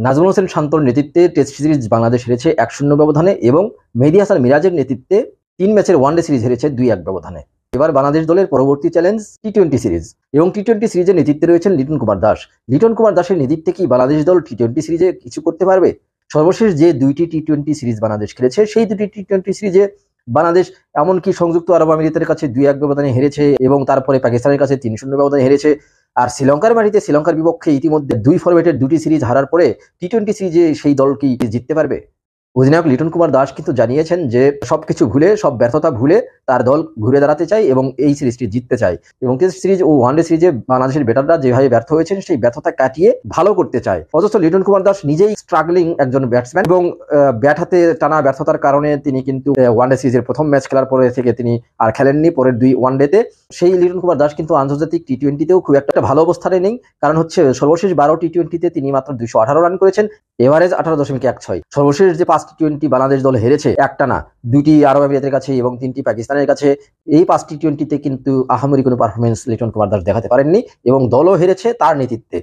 নাজমুল হোসেন শান্তর নেতৃত্বে test series Bangladesh হেরেছে 1-0 ব্যবধানে এবং মেহেদী হাসান মিরাজের নেতৃত্বে 3 ম্যাচের ওয়ানডে সিরিজ হেরেছে 2-1 ব্যবধানে। এবার বাংলাদেশ দলের পরবর্তী চ্যালেঞ্জ টি-20 সিরিজ এবং টি-20 সিরিজের নেতৃত্বে রয়েছেন লিটন কুমার দাস। লিটন কুমার দাসের নেতৃত্বে কি বাংলাদেশ দল টি-20 সিরিজে কিছু করতে পারবে? সর্বশেষ যে 2টি টি-20 সিরিজ বাংলাদেশ খেলেছে সেই 2টি টি-20 সিরিজে বাংলাদেশ এমনকি সংযুক্ত আরব আমিরাতের কাছে 2-1 ব্যবধানে হেরেছে এবং তারপরে পাকিস্তানের কাছে 3-0 ব্যবধানে হেরেছে। আর শ্রীলঙ্কার মাটিতে শ্রীলঙ্কার বিপক্ষে ইতিমধ্যে 2 ফরম্যাটের 2টি সিরিজ হারার পরে টি-20 সিরিজে সেই দল কি জিততে পারবে? অধিনায়ক লিটন কুমার দাস কিন্তু জানিয়েছেন যে সবকিছু ভুলে, সব ব্যর্থতা ভুলে তার দল ঘুরে দাঁড়াতে চায় এবং এই সিরিজটি জিততে চায় এবং টেস্ট সিরিজ ও ওয়ানডে সিরিজে বাংলাদেশের ব্যাটাররা যেভাবে ব্যর্থ হয়েছেন সেই ব্যর্থতা কাটিয়ে ভালো করতে চায়। অথচ লিটন কুমার দাস নিজেই স্ট্রাগলিং একজন ব্যাটসম্যান এবং ব্যাট হাতে টানা ব্যর্থতার কারণে তিনি কিন্তু ওয়ানডে সিরিজের প্রথম ম্যাচ খেলার পরে থেকে তিনি আর খেলেননি পরের 2 ওয়ানডেতে। সেই লিটন কুমার দাস কিন্তু আন্তর্জাতিক টি-20তেও খুব একটা ভালো অবস্থানে নেই, কারণ হচ্ছে সর্বশেষ 12 টি-20তে তিনি মাত্র 218 রান করেছেন, এভারেজ 18.16। সর্বশেষ যে 5 টি-20 বাংলাদেশ দল হেরেছে একটানা, 2টি আরব আমিরাতের কাছে এবং 3টি পাকিস্তানের কাছে, এই 5 টি-20তে কিন্তু আহামরি কোনো পারফরমেন্স লিটন কুমার দাস দেখাতে পারেননি এবং দলও হেরেছে তার নেতৃত্বে।